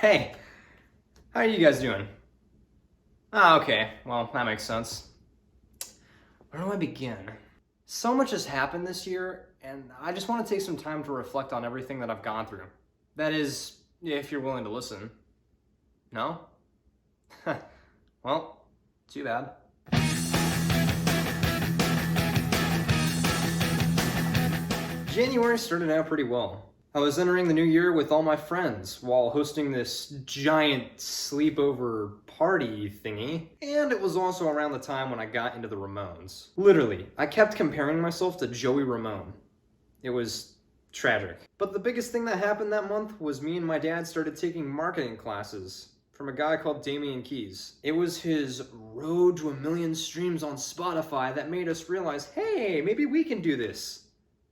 Hey. How are you guys doing? Okay. Well, that makes sense. Where do I begin? So much has happened this year, and I just want to take some time to reflect on everything that I've gone through. That is, if you're willing to listen. No? Well, too bad. January started out pretty well. I was entering the new year with all my friends while hosting this giant sleepover party thingy, and it was also around the time when I got into the Ramones. Literally, I kept comparing myself to Joey Ramone. It was tragic. But the biggest thing that happened that month was me and my dad started taking marketing classes from a guy called Damian Keys. It was his road to 1 million streams on Spotify that made us realize, hey, maybe we can do this.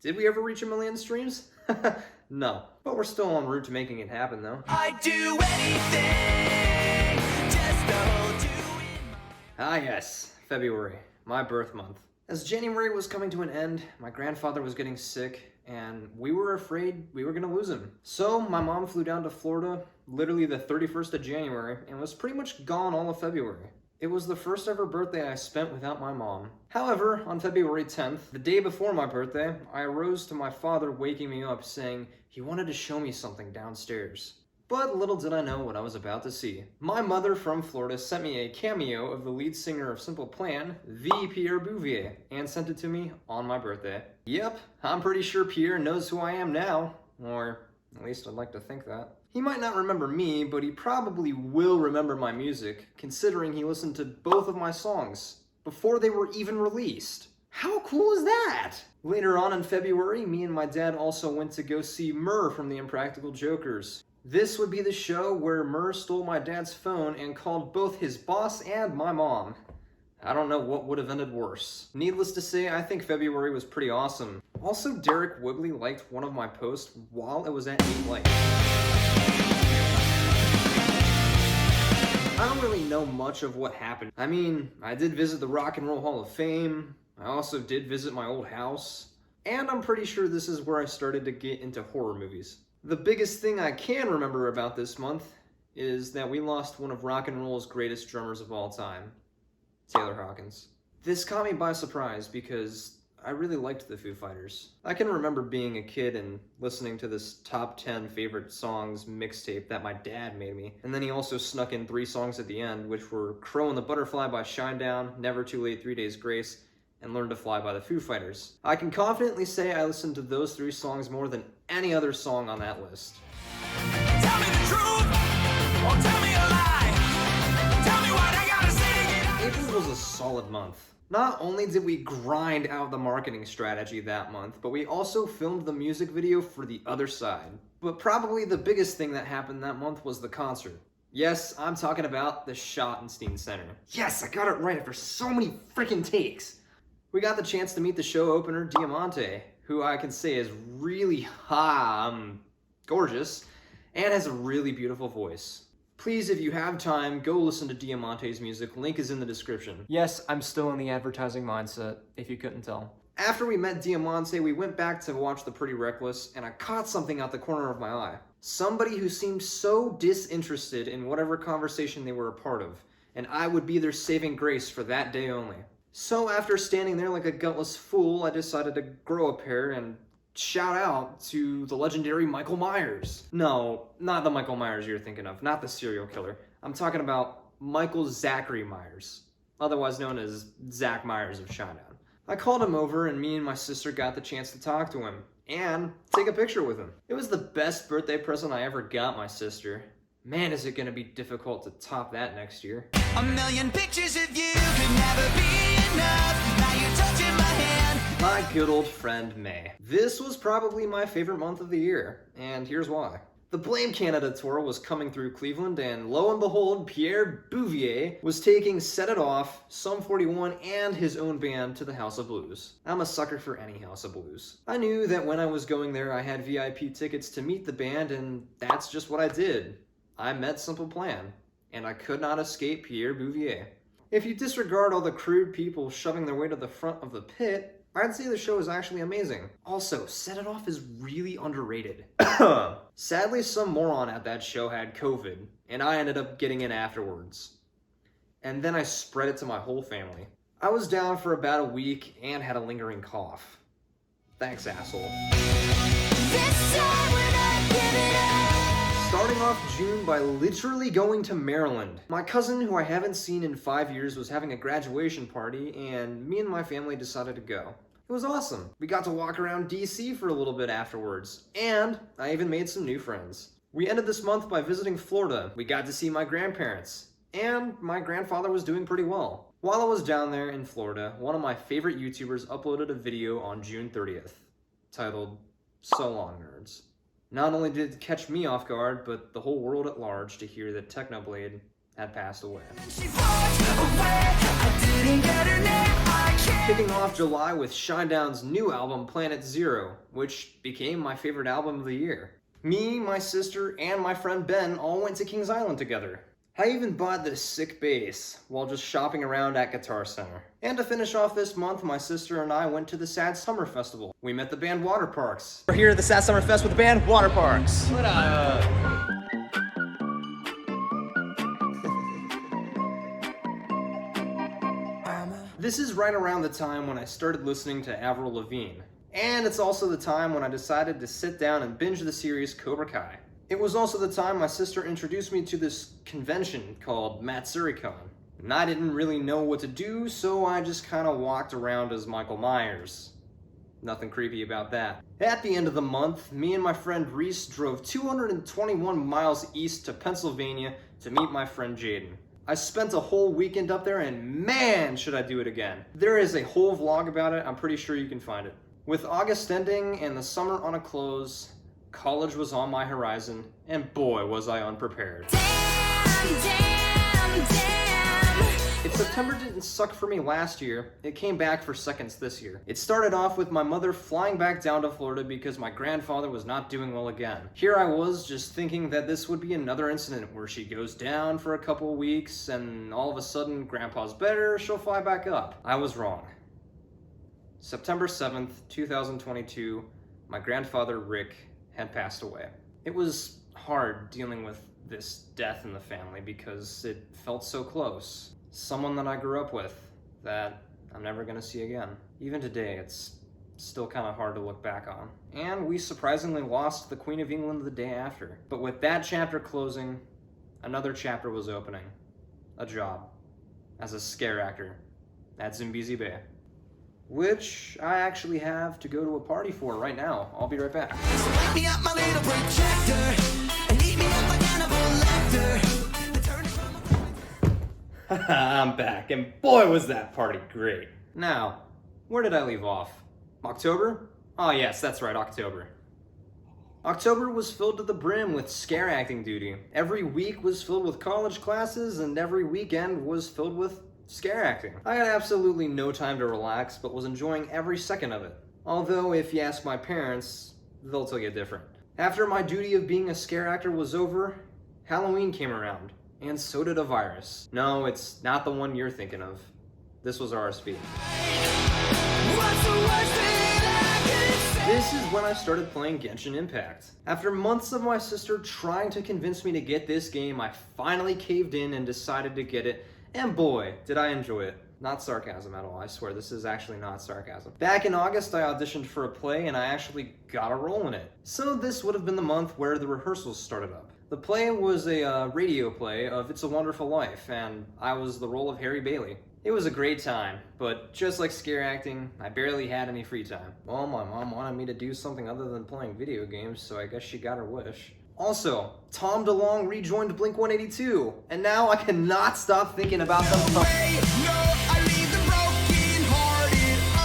Did we ever reach 1 million streams? No, but we're still en route to making it happen though. I'd do anything just to hold you in my... Yes, February, my birth month. As January was coming to an end, my grandfather was getting sick and we were afraid we were gonna lose him. So my mom flew down to Florida literally the 31st of January and was pretty much gone all of February. It was the first ever birthday I spent without my mom. However, on February 10th, the day before my birthday, I arose to my father waking me up saying he wanted to show me something downstairs. But little did I know what I was about to see. My mother from Florida sent me a cameo of the lead singer of Simple Plan, the 𝐅𝐸ℐ𝐸𝐵, and sent it to me on my birthday. Yep, I'm pretty sure Pierre knows who I am now, or at least I'd like to think that. He might not remember me, but he probably will remember my music, considering he listened to both of my songs before they were even released. How cool is that? Later on in February, me and my dad also went to go see 𝐅 from the Impractical Jokers. This would be the show where 𝐅 stole my dad's phone and called both his boss and my mom. I don't know what would have ended worse. Needless to say, I think February was pretty awesome. Also, Derek Wigley liked one of my posts while it was at 8 likes. I don't really know much of what happened. I mean, I did visit the Rock and Roll Hall of Fame. I also did visit my old house. And I'm pretty sure this is where I started to get into horror movies. The biggest thing I can remember about this month is that we lost one of rock and roll's greatest drummers of all time, Taylor Hawkins. This caught me by surprise because I really liked the Foo Fighters. I can remember being a kid and listening to this top 10 favorite songs mixtape that my dad made me. And then he also snuck in 3 songs at the end, which were Crow and the Butterfly by Shinedown, Never Too Late, 3 Days Grace, and Learn to Fly by the Foo Fighters. I can confidently say I listened to those 3 songs more than any other song on that list. Tell me the truth, or tell me a lie. Tell me what I gotta say to get out. April was a solid month. Not only did we grind out the marketing strategy that month, but we also filmed the music video for The Other Side. But probably the biggest thing that happened that month was the concert. Yes, I'm talking about the Schottenstein Center. Yes, I got it right after so many freaking takes. We got the chance to meet the show opener, Diamante, who I can say is really gorgeous and has a really beautiful voice. Please, if you have time, go listen to Diamante's music. Link is in the description. Yes, I'm still in the advertising mindset, if you couldn't tell. After we met Diamante, we went back to watch The Pretty Reckless, and I caught something out the corner of my eye. Somebody who seemed so disinterested in whatever conversation they were a part of, and I would be their saving grace for that day only. So after standing there like a gutless fool, I decided to grow a pair and shout out to the legendary Michael Myers. No, not the Michael Myers you're thinking of, not the serial killer. I'm talking about Michael Zachary Myers, otherwise known as Zach Myers of Shinedown. I called him over and me and my sister got the chance to talk to him and take a picture with him. It was the best birthday present I ever got my sister. Man, is it gonna be difficult to top that next year. 1 million pictures of you could never be enough. Now you're touching my hand. My good old friend May. This was probably my favorite month of the year, and here's why. The Blame Canada tour was coming through Cleveland, and lo and behold, 𝐅𝐸ℐ𝐸𝐵 was taking Set It Off, Sum 41, and his own band to the House of Blues. I'm a sucker for any House of Blues. I knew that when I was going there, I had VIP tickets to meet the band, and that's just what I did. I met Simple Plan, and I could not escape 𝐅𝐸ℐ𝐸𝐵. If you disregard all the crude people shoving their way to the front of the pit, I'd say the show is actually amazing. Also, Set It Off is really underrated. Sadly, some moron at that show had COVID, and I ended up getting it afterwards. And then I spread it to my whole family. I was down for about a week and had a lingering cough. Thanks, asshole. Starting off June by literally going to Maryland. My cousin, who I haven't seen in 5 years, was having a graduation party, and me and my family decided to go. It was awesome. We got to walk around DC for a little bit afterwards, and I even made some new friends. We ended this month by visiting Florida. We got to see my grandparents, and my grandfather was doing pretty well. While I was down there in Florida, one of my favorite YouTubers uploaded a video on June 30th, titled, "So Long, Nerds." Not only did it catch me off guard, but the whole world at large to hear that Technoblade had passed away. Kicking off July with Shinedown's new album, Planet Zero, which became my favorite album of the year. Me, my sister, and my friend Ben all went to Kings Island together. I even bought this sick bass while just shopping around at Guitar Center. And to finish off this month, my sister and I went to the Sad Summer Festival. We met the band Waterparks. We're here at the Sad Summer Fest with the band Waterparks. What up? This is right around the time when I started listening to Avril Lavigne. And it's also the time when I decided to sit down and binge the series Cobra Kai. It was also the time my sister introduced me to this convention called Matsuricon. And I didn't really know what to do, so I just kind of walked around as Michael Myers. Nothing creepy about that. At the end of the month, me and my friend Reese drove 221 miles east to Pennsylvania to meet my friend Jaden. I spent a whole weekend up there, and man, should I do it again. There is a whole vlog about it. I'm pretty sure you can find it. With August ending and the summer on a close, college was on my horizon, and boy was I unprepared. If September didn't suck for me last year, it came back for seconds this year. It started off with my mother flying back down to Florida because my grandfather was not doing well again. Here I was just thinking that this would be another incident where she goes down for a couple of weeks and all of a sudden grandpa's better, she'll fly back up. I was wrong. September 7th, 2022, my grandfather Rick had passed away. It was hard dealing with this death in the family because it felt so close. Someone that I grew up with that I'm never gonna see again. Even today, it's still kind of hard to look back on. And we surprisingly lost the Queen of England the day after. But with that chapter closing, another chapter was opening. A job as a scare actor at 𝐅𝐸𝐥𝐥𝐤, which I actually have to go to a party for right now. I'll be right back. I'm back, and boy was that party great. Now, where did I leave off? October? Oh yes, that's right, October. October was filled to the brim with scare acting duty. Every week was filled with college classes, and every weekend was filled with scare acting. I had absolutely no time to relax, but was enjoying every second of it. Although, if you ask my parents, they'll tell you different. After my duty of being a scare actor was over, Halloween came around. And so did a virus. No, it's not the one you're thinking of. This was RSV. This is when I started playing Genshin Impact. After months of my sister trying to convince me to get this game, I finally caved in and decided to get it, and boy, did I enjoy it. Not sarcasm at all, I swear, this is actually not sarcasm. Back in August, I auditioned for a play and I actually got a role in it. So this would have been the month where the rehearsals started up. The play was a radio play of It's a Wonderful Life, and I was the role of Harry Bailey. It was a great time, but just like scare acting, I barely had any free time. Well, my mom wanted me to do something other than playing video games, so I guess she got her wish. Also, Tom DeLonge rejoined Blink-182, and now I cannot stop thinking about them.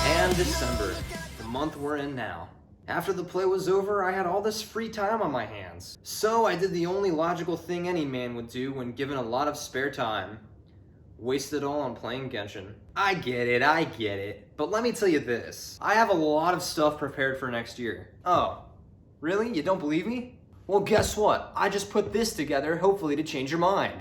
And December, the month we're in now. After the play was over, I had all this free time on my hands. So I did the only logical thing any man would do when given a lot of spare time. Waste it all on playing Genshin. I get it. But let me tell you this. I have a lot of stuff prepared for next year. Oh, really? You don't believe me? Well, guess what? I just put this together, hopefully to change your mind.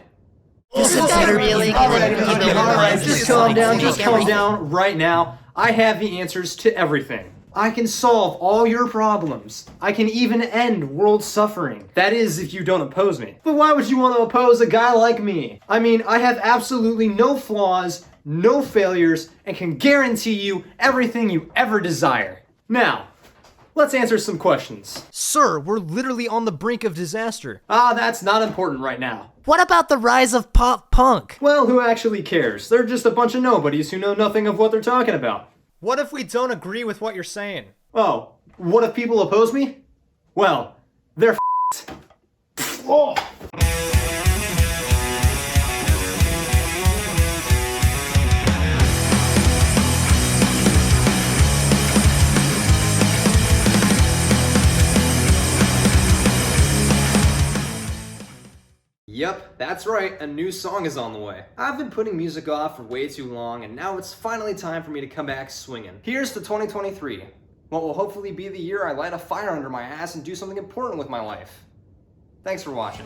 This is really Alright, just calm down right now. I have the answers to everything. I can solve all your problems. I can even end world suffering. That is, if you don't oppose me. But why would you want to oppose a guy like me? I mean, I have absolutely no flaws, no failures, and can guarantee you everything you ever desire. Now, let's answer some questions. Sir, we're literally on the brink of disaster. That's not important right now. What about the rise of pop punk? Well, who actually cares? They're just a bunch of nobodies who know nothing of what they're talking about. What if we don't agree with what you're saying? Oh, what if people oppose me? Well, they're f***ed. Oh. Yep, that's right, a new song is on the way. I've been putting music off for way too long, and now it's finally time for me to come back swinging. Here's to 2023, what will hopefully be the year I light a fire under my ass and do something important with my life. Thanks for watching.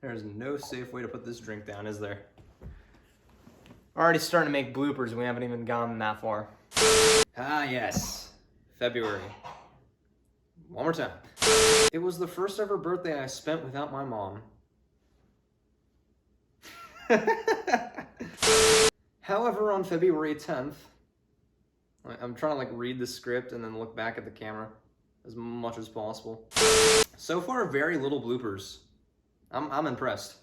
There's no safe way to put this drink down, is there? Already starting to make bloopers, we haven't even gone that far. Ah, yes. February. One more time. It was the first ever birthday I spent without my mom. However, on February 10th, I'm trying to like read the script and then look back at the camera as much as possible. So far, very little bloopers. I'm impressed.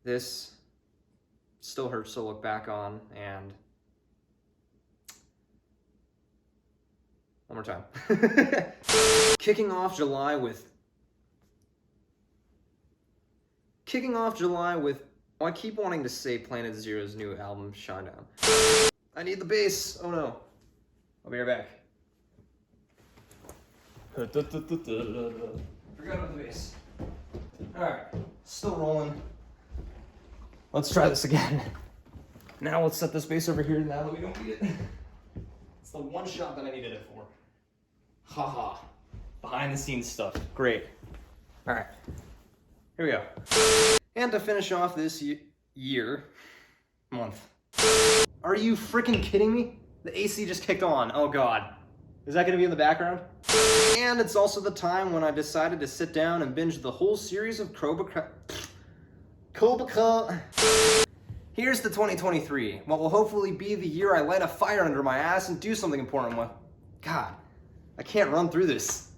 This still hurts to look back on, and one more time. Kicking off July with, oh, I keep wanting to say Planet Zero's new album, Shinedown. I need the bass, oh no. I'll be right back. Forgot about the bass. Alright, still rolling. Let's try this again. Now let's set this bass over here now that we don't need it. It's the one shot that I needed it for. Haha. Behind the scenes stuff. Great. Alright. Here we go. And to finish off this month. Are you freaking kidding me? The AC just kicked on. Oh god. Is that gonna be in the background? And it's also the time when I decided to sit down and binge the whole series of Cobra. Here's to 2023, what will hopefully be the year I light a fire under my ass and do something important with. God, I can't run through this.